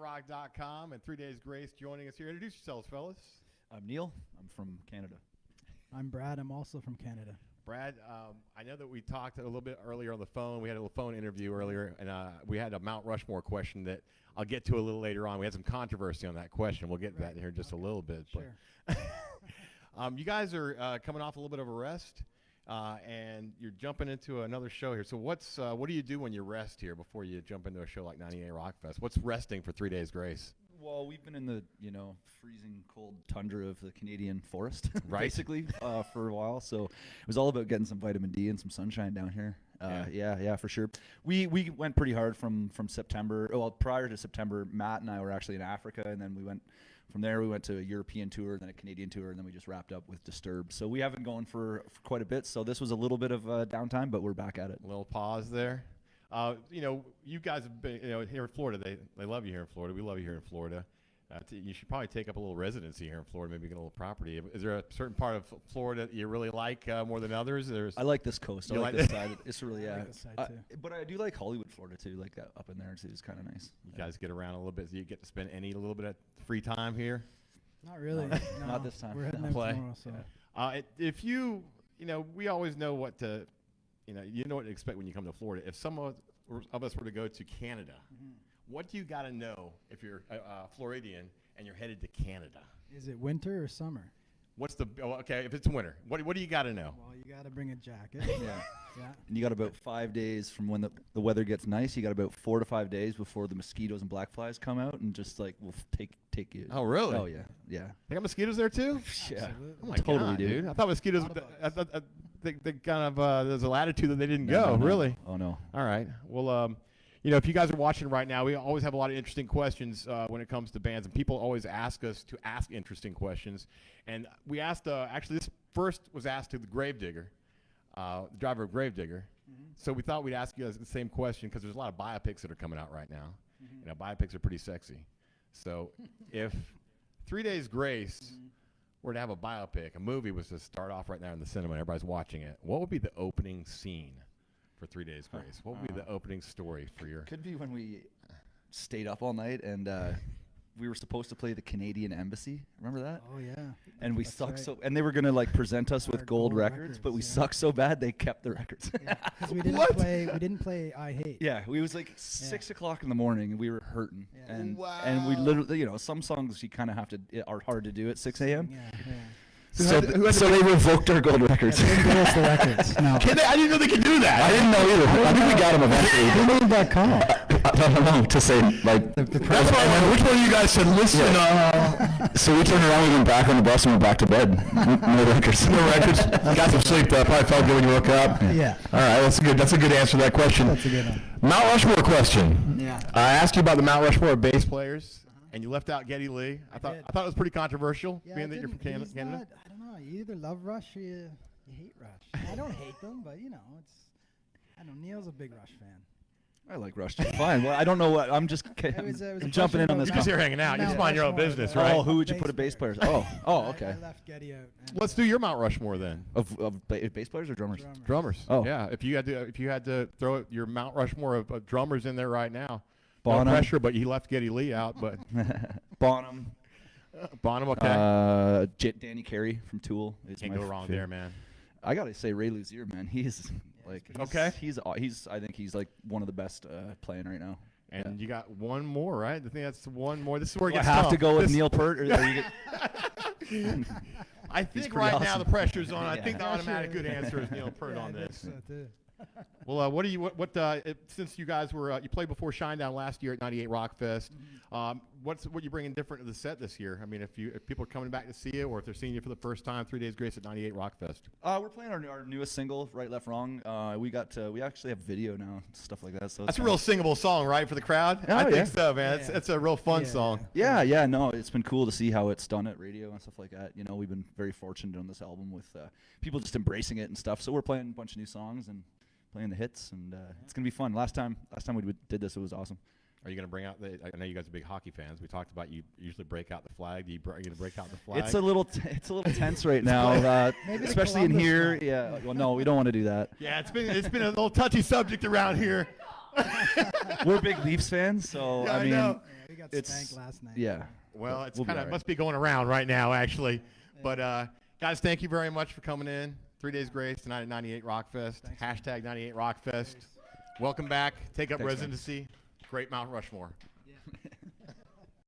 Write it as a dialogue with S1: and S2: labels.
S1: 98rock.com and 3 Days Grace joining us here. Introduce yourselves, fellas.
S2: I'm Neil. I'm from Canada.
S3: I'm Brad. I'm also from Canada.
S1: Brad, I know that we talked a little bit earlier on the phone. We had a little phone interview earlier, and we had a Mount Rushmore question that I'll get to a little later on. We had some controversy on that question. We'll get to that here in just a little bit.
S3: Sure.
S1: But you guys are coming off a little bit of a rest, and you're jumping into another show here. So what do you do when you rest here before you jump into a show like 98 Rock Fest? What's resting for 3 Days Grace?
S2: Well, we've been in the freezing cold tundra of the Canadian forest,
S1: right?
S2: Basically, for a while. So it was all about getting some vitamin D and some sunshine down here. Yeah, for sure. We went pretty hard from September. Well, prior to September, Matt and I were actually in Africa, and then we went from there. We went to a European tour, then a Canadian tour, and then we just wrapped up with Disturbed. So we haven't gone for quite a bit. So this was a little bit of downtime, but we're back at it.
S1: A little pause there. You guys have been, here in Florida. They love you here in Florida. We love you here in Florida. You should probably take up a little residency here in Florida, maybe get a little property. Is there a certain part of Florida that you really like more than others?
S2: I like this coast. I like this side. It's really,
S3: I like this side too.
S2: But I do like Hollywood, Florida too. Like up in there too is kind of nice.
S1: You guys get around a little bit. So you get to spend a little bit of free time here?
S3: Not really.
S2: No,
S3: No.
S2: not this time.
S3: We're heading out
S1: Play.
S3: tomorrow, so.
S1: If we always know what to, you know what to expect when you come to Florida. If some of us were to go to Canada, what do you got to know if you're a Floridian and you're headed to Canada?
S3: Is it winter or summer?
S1: Okay, if it's winter, what do you got to know?
S3: Well, you got to bring a jacket. Yeah.
S2: And you got about 5 days from when the weather gets nice. You got about 4 to 5 days before the mosquitoes and black flies come out and just like will take you.
S1: Oh, really?
S2: Oh, yeah.
S1: They got mosquitoes there too?
S2: Yeah.
S3: Absolutely.
S1: Oh my
S2: Totally,
S1: God,
S2: dude.
S1: I thought mosquitoes. They kind of there's a latitude that they didn't go.
S2: No.
S1: Really?
S2: Oh no.
S1: All right. Well, if you guys are watching right now, we always have a lot of interesting questions when it comes to bands, and people always ask us to ask interesting questions. And we asked, actually, this first was asked to the Gravedigger, the driver of Gravedigger. So we thought we'd ask you guys the same question because there's a lot of biopics that are coming out right now. Biopics are pretty sexy. So if 3 Days Grace were to have a biopic, a movie was to start off right now in the cinema, and everybody's watching it, what would be the opening scene for 3 Days Grace? What would be the opening story for your...
S2: Could be when we stayed up all night and we were supposed to play the Canadian Embassy. Remember that?
S3: Oh, yeah.
S2: And we
S3: That's
S2: sucked
S3: right.
S2: so, and they were gonna like present us with
S3: Our
S2: gold
S3: gold
S2: records, but we
S3: records, yeah.
S2: sucked so bad they kept the records.
S3: Yeah, because we didn't
S1: What?
S3: play I Hate.
S2: Yeah, we was like 6 o'clock in the morning and we were hurting,
S3: Yeah.
S2: and we literally, some songs you kind of have to are hard to do at 6 a.m.
S3: Yeah.
S2: So they revoked our gold records.
S3: They didn't give us the records. No.
S1: I didn't know they could do that.
S4: I didn't know either. I think we got him eventually.
S3: Who made that call?
S4: I don't know to say like.
S3: The
S4: That's why I wondered which one of you guys said listen. So we turned around, we went back on the bus and went back to bed. No records. No records. Got some sleep though. Probably felt good when you woke up.
S3: Yeah.
S4: All right, that's good. That's a good answer to that question.
S3: That's a good one.
S4: Mount Rushmore question.
S3: Yeah.
S1: I asked you about the Mount Rushmore of bass players, and you left out Geddy Lee. I thought
S3: did.
S1: it was pretty controversial,
S3: Yeah,
S1: being that you're from Canada.
S3: he's not- I don't know. You either love Rush or you hate Rush. I don't hate them, but Neil's a big Rush fan.
S2: I like Rush too. Fine. Well, I don't know what. I'm just
S3: It was a
S2: I'm jumping in on
S3: question
S2: this.
S3: about
S1: Because you're hanging out. You just
S3: Mount
S1: mind your own
S3: Rushmore,
S1: business,
S3: but-
S1: right?
S2: Oh, who would you
S3: Bass
S2: put a bass
S3: players.
S2: players? Oh, okay.
S3: I left Geddy out. and,
S1: Let's do your Mount Rushmore then.
S2: Of bass players or drummers?
S1: Drummers.
S2: Oh.
S1: Yeah. If you had to throw your Mount Rushmore of drummers in there right now.
S2: Bonham.
S1: No pressure, but he left Geddy Lee out. But
S2: Bonham.
S1: Bonham, okay.
S2: Danny Carey from Tool. Is
S1: Can't
S2: my
S1: go wrong
S2: favorite.
S1: there, man.
S2: I gotta say Ray Luzier, man. He's like
S1: Okay.
S2: He's I think he's like one of the best playing right now.
S1: And you got one more, right? I think that's one more. This is where it
S2: Do I
S1: gets
S2: have
S1: tough.
S2: to go with
S1: This-
S2: Neil Peart, or you
S1: I
S2: He's
S1: think
S2: pretty
S1: right now
S2: awesome.
S1: the pressure's on. I
S2: Yeah.
S1: think the
S3: Pressure.
S1: automatic good answer is Neil Peart
S3: Yeah,
S1: on
S3: I think
S1: this.
S3: so, too.
S1: Well, since you guys were you played before Shinedown last year at 98 Rock Fest, what you bringing different to the set this year? I mean, if people are coming back to see you, or if they're seeing you for the first time, 3 Days Grace at 98 Rock Fest.
S2: We're playing our newest single, Right Left Wrong. We actually have video now, stuff like that. So
S1: That's
S2: it's
S1: a real singable song, right, for the crowd?
S2: Oh,
S1: I
S2: yeah.
S1: think so, man.
S3: Yeah.
S1: It's a real fun
S3: Yeah.
S1: song.
S2: Yeah, no, it's been cool to see how it's done at radio and stuff like that. We've been very fortunate on this album with people just embracing it and stuff. So we're playing a bunch of new songs and playing the hits, and it's gonna be fun. Last time we did this, it was awesome.
S1: Are you going to bring out I know you guys are big hockey fans. We talked about you usually break out the flag. Are you going to break out the flag?
S2: It's a little tense right now,
S3: Maybe the
S2: especially in
S3: Columbus
S2: here.
S3: flag.
S2: Yeah, well, no, we don't want to do that.
S1: Yeah, it's been a little touchy subject around here.
S2: We're big Leafs fans, so
S1: Yeah,
S2: I
S1: I
S2: mean,
S1: know.
S3: Yeah, we got
S2: it's
S3: spanked last night.
S2: yeah.
S1: Well,
S2: But
S1: it's
S2: we'll be
S1: kind of
S2: all right.
S1: must be going around right now, actually. But guys, thank you very much for coming in. 3 Days Grace tonight at 98 Rockfest.
S3: Thanks,
S1: Hashtag 98 Rockfest. Welcome back. Take up
S2: Thanks, man.
S1: residency. Great Mount Rushmore.